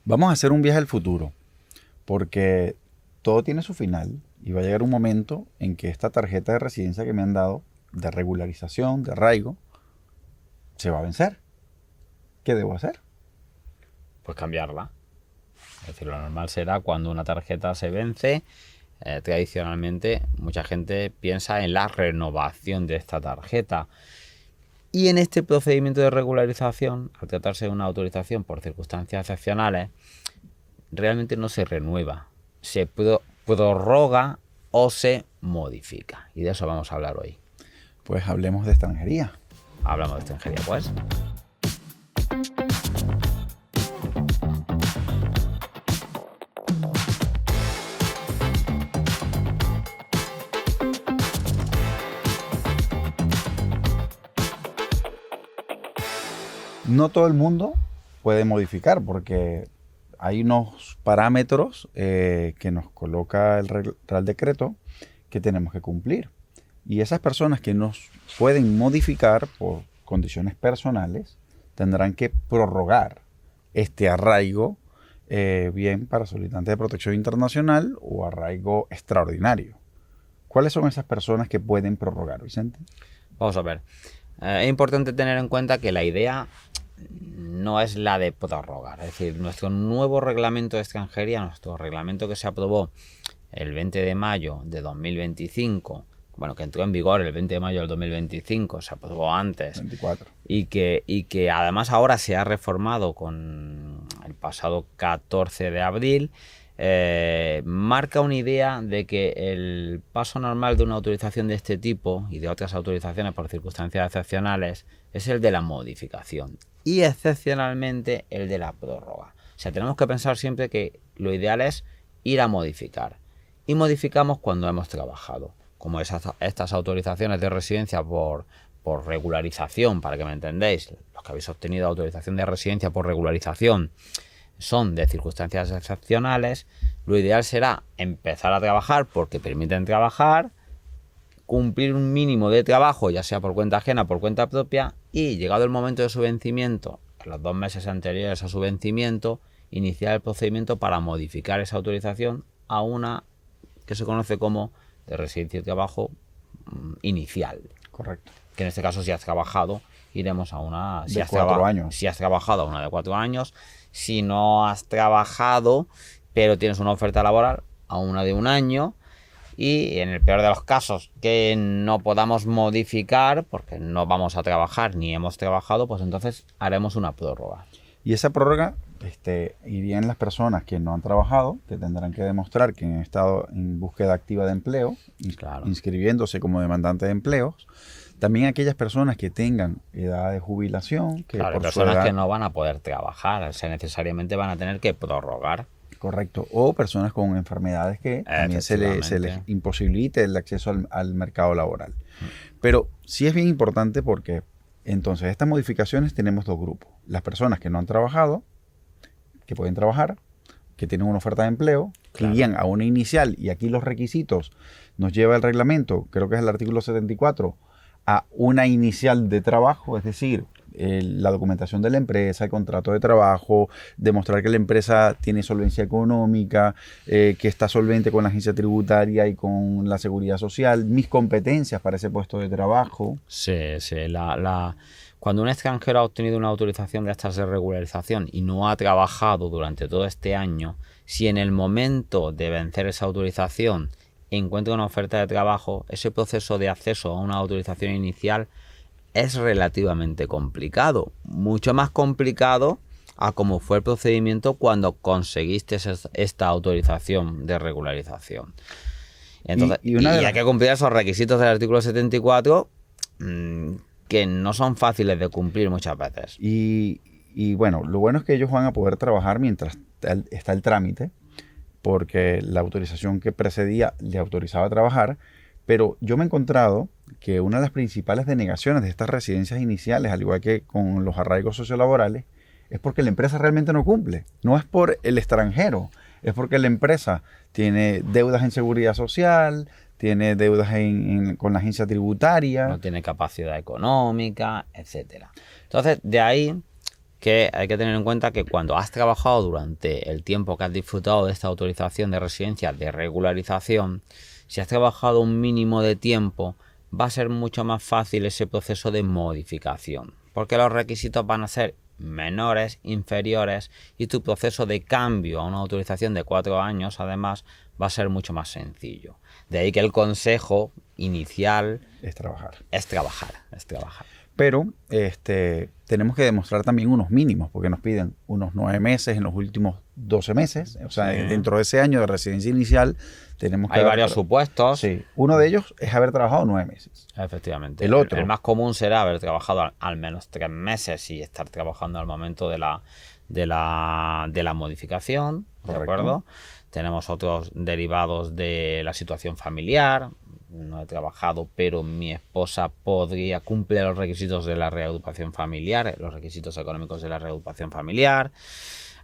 Vamos a hacer un viaje al futuro, porque todo tiene su final y va a llegar un momento en que esta tarjeta de residencia que me han dado, de regularización, de arraigo, se va a vencer. ¿Qué debo hacer? Pues cambiarla. Es decir, lo normal será cuando una tarjeta se vence, tradicionalmente mucha gente piensa en la renovación de esta tarjeta. Y en este procedimiento de regularización, al tratarse de una autorización por circunstancias excepcionales, realmente no se renueva, se prorroga o se modifica. Y de eso vamos a hablar hoy. Pues hablemos de extranjería. Hablamos de extranjería, pues. No todo el mundo puede modificar porque hay unos parámetros que nos coloca el Real Decreto que tenemos que cumplir. Y esas personas que nos pueden modificar por condiciones personales tendrán que prorrogar este arraigo, bien para solicitantes de protección internacional o arraigo extraordinario. ¿Cuáles son esas personas que pueden prorrogar, Vicente? Vamos a ver. Es importante tener en cuenta que la idea no es la de prorrogar. Es decir, nuestro nuevo reglamento de extranjería, nuestro reglamento que se aprobó el 20 de mayo de 2025, bueno, que entró en vigor el 20 de mayo del 2025, se aprobó antes, 24. y que además ahora se ha reformado con el pasado 14 de abril, marca una idea de que el paso normal de una autorización de este tipo y de otras autorizaciones por circunstancias excepcionales es el de la modificación y excepcionalmente el de la prórroga. O sea, tenemos que pensar siempre que lo ideal es ir a modificar, y modificamos cuando hemos trabajado, como estas autorizaciones de residencia por regularización, para que me entendáis. Los que habéis obtenido autorización de residencia por regularización son de circunstancias excepcionales. Lo ideal será empezar a trabajar porque permiten trabajar, cumplir un mínimo de trabajo, ya sea por cuenta ajena o por cuenta propia, y llegado el momento de su vencimiento, en los 2 meses anteriores a su vencimiento, iniciar el procedimiento para modificar esa autorización a una que se conoce como de residencia y trabajo inicial. Correcto. Que en este caso, si has trabajado, iremos a una de 4 años. Si has trabajado, a una de 4 años. Si no has trabajado, pero tienes una oferta laboral, a una de 1 año. Y en el peor de los casos, que no podamos modificar, porque no vamos a trabajar ni hemos trabajado, pues entonces haremos una prórroga. Y esa prórroga irían las personas que no han trabajado, que tendrán que demostrar que han estado en búsqueda activa de empleo, Claro. inscribiéndose como demandante de empleos. También aquellas personas que tengan edad de jubilación. Que claro, por personas su edad, que no van a poder trabajar, o sea, necesariamente van a tener que prorrogar. Correcto. O personas con enfermedades que también se les imposibilite el acceso al mercado laboral. Pero sí es bien importante porque entonces estas modificaciones tenemos 2 grupos. Las personas que no han trabajado, que pueden trabajar, que tienen una oferta de empleo, que irían a una inicial, y aquí los requisitos nos lleva el reglamento, creo que es el artículo 74, a una inicial de trabajo, es decir, la documentación de la empresa, el contrato de trabajo, demostrar que la empresa tiene solvencia económica, que está solvente con la agencia tributaria y con la seguridad social, mis competencias para ese puesto de trabajo. Sí. Cuando un extranjero ha obtenido una autorización de estas de regularización y no ha trabajado durante todo este año, si en el momento de vencer esa autorización encuentra una oferta de trabajo, ese proceso de acceso a una autorización inicial es relativamente complicado, mucho más complicado a como fue el procedimiento cuando conseguiste esta autorización de regularización. Entonces, y hay que cumplir esos requisitos del artículo 74 que no son fáciles de cumplir muchas veces. Y bueno, lo bueno es que ellos van a poder trabajar mientras está el trámite, porque la autorización que precedía le autorizaba a trabajar. Pero yo me he encontrado que una de las principales denegaciones de estas residencias iniciales, al igual que con los arraigos sociolaborales, es porque la empresa realmente no cumple. No es por el extranjero, es porque la empresa tiene deudas en seguridad social, tiene deudas con la agencia tributaria. No tiene capacidad económica, etcétera. Entonces, de ahí que hay que tener en cuenta que cuando has trabajado durante el tiempo que has disfrutado de esta autorización de residencia de regularización, si has trabajado un mínimo de tiempo, va a ser mucho más fácil ese proceso de modificación, porque los requisitos van a ser menores, inferiores, y tu proceso de cambio a una autorización de 4 años, además, va a ser mucho más sencillo. De ahí que el consejo inicial es trabajar. Es trabajar. Pero tenemos que demostrar también unos mínimos, porque nos piden unos 9 meses en los últimos 12 meses. O sea, dentro de ese año de residencia inicial tenemos que... Hay varios supuestos. Sí. Uno de ellos es haber trabajado 9 meses. Efectivamente. El otro. El más común será haber trabajado al menos 3 meses y estar trabajando al momento de la modificación. ¿De acuerdo? Tenemos otros derivados de la situación familiar. No he trabajado, pero mi esposa podría cumplir los requisitos de la reagrupación familiar, los requisitos económicos de la reagrupación familiar.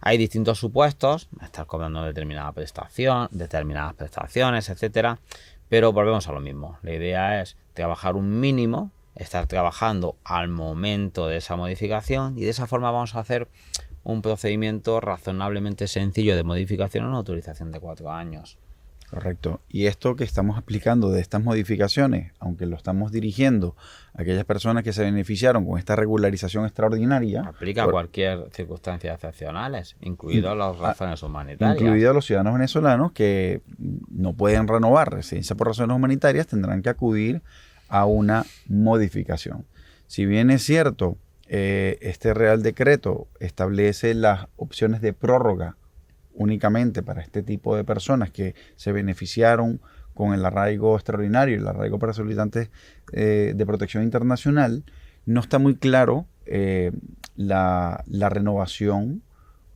Hay distintos supuestos, estar cobrando determinadas prestaciones, etcétera. Pero volvemos a lo mismo. La idea es trabajar un mínimo, estar trabajando al momento de esa modificación, y de esa forma vamos a hacer un procedimiento razonablemente sencillo de modificación en una autorización de 4 años. Correcto. Y esto que estamos aplicando de estas modificaciones, aunque lo estamos dirigiendo a aquellas personas que se beneficiaron con esta regularización extraordinaria... Aplica a cualquier circunstancias excepcionales, incluidas las razones humanitarias. Incluidos los ciudadanos venezolanos que no pueden renovar residencia por razones humanitarias, tendrán que acudir a una modificación. Si bien es cierto, este Real Decreto establece las opciones de prórroga únicamente para este tipo de personas que se beneficiaron con el arraigo extraordinario y el arraigo para solicitantes de protección internacional, no está muy claro la renovación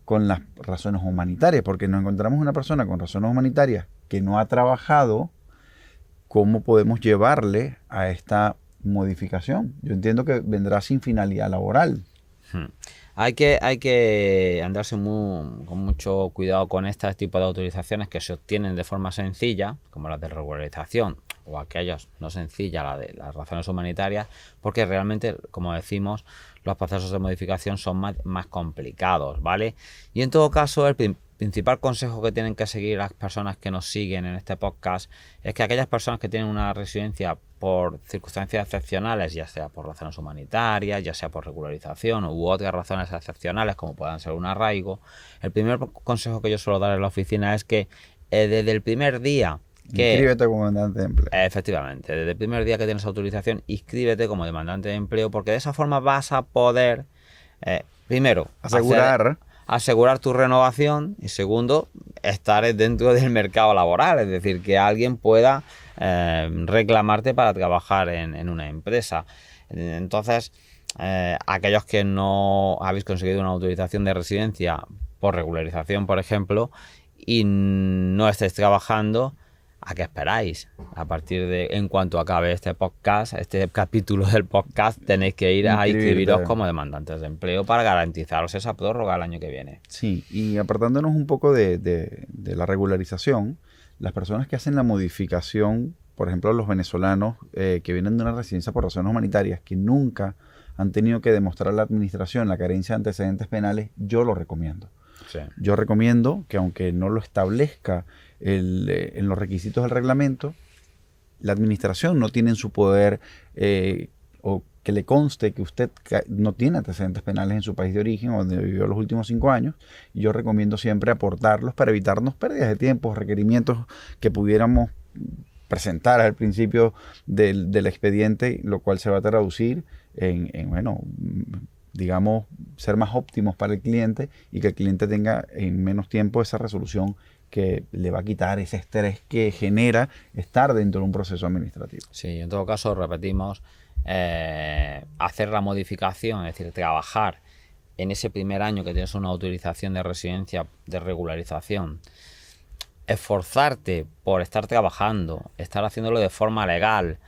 con las razones humanitarias, porque nos encontramos una persona con razones humanitarias que no ha trabajado. ¿Cómo podemos llevarle a esta modificación? Yo entiendo que vendrá sin finalidad laboral. Hay que andarse con mucho cuidado con este tipo de autorizaciones que se obtienen de forma sencilla, como las de regularización, o aquellas no sencillas, la de las razones humanitarias, porque realmente, como decimos, los procesos de modificación son más complicados, ¿vale? Y en todo caso, el principal consejo que tienen que seguir las personas que nos siguen en este podcast es que aquellas personas que tienen una residencia por circunstancias excepcionales, ya sea por razones humanitarias, ya sea por regularización u otras razones excepcionales como puedan ser un arraigo, el primer consejo que yo suelo dar en la oficina es que desde el primer día inscríbete como demandante de empleo. Efectivamente, desde el primer día que tienes autorización, inscríbete como demandante de empleo, porque de esa forma vas a poder, primero, asegurar tu renovación, y segundo, estar dentro del mercado laboral, es decir, que alguien pueda reclamarte para trabajar en una empresa. Entonces, aquellos que no habéis conseguido una autorización de residencia por regularización, por ejemplo, y no estáis trabajando, ¿a qué esperáis? En cuanto acabe este podcast, este capítulo del podcast, tenéis que ir a inscribiros como demandantes de empleo para garantizaros esa prórroga el año que viene. Sí, y apartándonos un poco de la regularización, las personas que hacen la modificación, por ejemplo, los venezolanos que vienen de una residencia por razones humanitarias, que nunca han tenido que demostrar a la administración la carencia de antecedentes penales, yo lo recomiendo. Sí. Yo recomiendo que, aunque no lo establezca en los requisitos del reglamento, la administración no tiene en su poder o que le conste que usted no tiene antecedentes penales en su país de origen o donde vivió los últimos 5 años. Y yo recomiendo siempre aportarlos para evitarnos pérdidas de tiempo, requerimientos que pudiéramos presentar al principio del expediente, lo cual se va a traducir en digamos, ser más óptimos para el cliente y que el cliente tenga en menos tiempo esa resolución que le va a quitar ese estrés que genera estar dentro de un proceso administrativo. Sí, en todo caso, repetimos, hacer la modificación, es decir, trabajar en ese primer año que tienes una autorización de residencia de regularización, esforzarte por estar trabajando, estar haciéndolo de forma legal,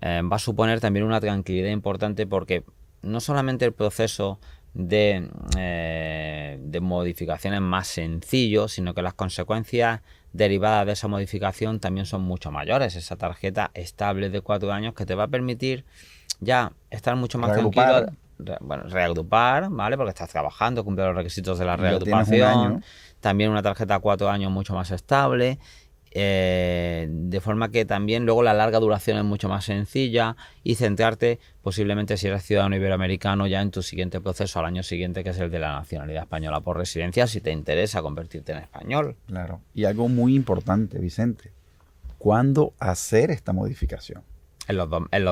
va a suponer también una tranquilidad importante, porque no solamente el proceso de modificación es más sencillo, sino que las consecuencias derivadas de esa modificación también son mucho mayores. Esa tarjeta estable de 4 años que te va a permitir ya estar mucho más tranquilo reagrupar, ¿vale? Porque estás trabajando, cumple los requisitos de la Ya tienes un reagrupación. año. También una tarjeta a 4 años mucho más estable. De forma que también luego la larga duración es mucho más sencilla y centrarte posiblemente, si eres ciudadano iberoamericano, ya en tu siguiente proceso al año siguiente, que es el de la nacionalidad española por residencia, si te interesa convertirte en español. Claro. Y algo muy importante, Vicente, ¿cuándo hacer esta modificación? En los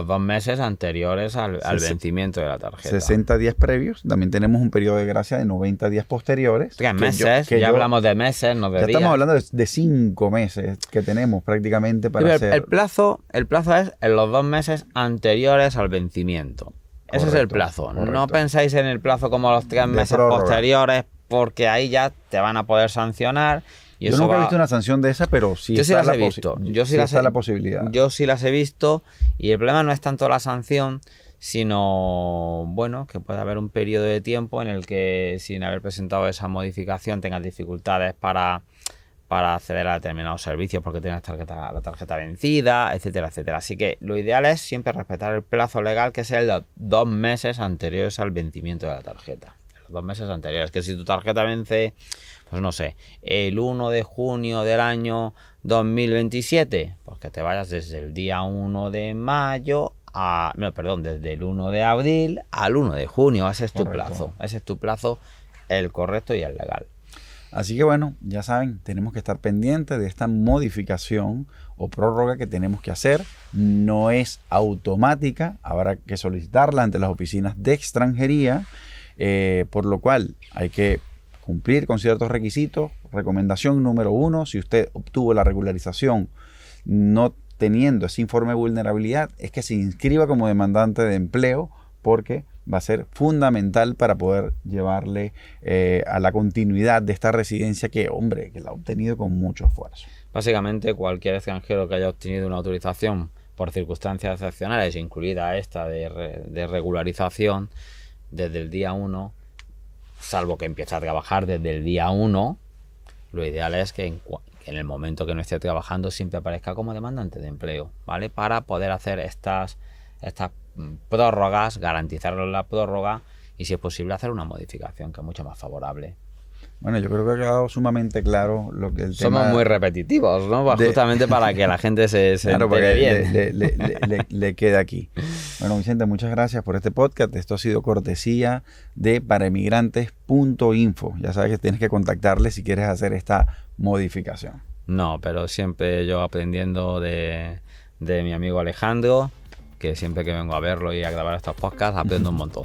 2 meses anteriores al vencimiento de la tarjeta. 60 días previos. También tenemos un periodo de gracia de 90 días posteriores. 3 meses. Ya hablamos de meses, no de ya días. estamos hablando de 5 meses que tenemos prácticamente para hacer. El plazo es en los 2 meses anteriores al vencimiento. Ese es el plazo. Correcto. No pensáis en el plazo como los 3 meses posteriores, porque ahí ya te van a poder sancionar. Y yo nunca he visto una sanción de esa, pero sí yo sí está las he visto. Yo sí está la posibilidad. Yo sí las he visto, y el problema no es tanto la sanción, sino, bueno, que puede haber un periodo de tiempo en el que, sin haber presentado esa modificación, tengas dificultades para acceder a determinados servicios porque tienes la tarjeta vencida, etcétera, etcétera. Así que lo ideal es siempre respetar el plazo legal, que es el de 2 meses anteriores al vencimiento de la tarjeta. Los 2 meses anteriores, que si tu tarjeta vence, pues no sé, el 1 de junio del año 2027, pues que te vayas desde el día 1 de mayo desde el 1 de abril al 1 de junio. Ese es tu plazo. Ese es tu plazo, el correcto y el legal. Así que bueno, ya saben, tenemos que estar pendientes de esta modificación o prórroga que tenemos que hacer. No es automática, habrá que solicitarla ante las oficinas de extranjería, por lo cual hay que cumplir con ciertos requisitos. Recomendación número 1, si usted obtuvo la regularización no teniendo ese informe de vulnerabilidad, es que se inscriba como demandante de empleo, porque va a ser fundamental para poder llevarle a la continuidad de esta residencia que la ha obtenido con mucho esfuerzo. Básicamente, cualquier extranjero que haya obtenido una autorización por circunstancias excepcionales, incluida esta de regularización, desde el día 1, salvo que empiece a trabajar desde el día 1, lo ideal es que en el momento que no esté trabajando siempre aparezca como demandante de empleo, ¿vale? Para poder hacer estas prórrogas, garantizarles la prórroga y, si es posible, hacer una modificación que es mucho más favorable. Bueno, yo creo que ha quedado sumamente claro lo que el tema... Somos muy repetitivos, ¿no? Justamente para que la gente se claro, entere bien. Le quede aquí. Bueno, Vicente, muchas gracias por este podcast. Esto ha sido cortesía de parainmigrantes.info. Ya sabes que tienes que contactarle si quieres hacer esta modificación. No, pero siempre yo aprendiendo de mi amigo Alejandro, que siempre que vengo a verlo y a grabar estos podcasts aprendo un montón.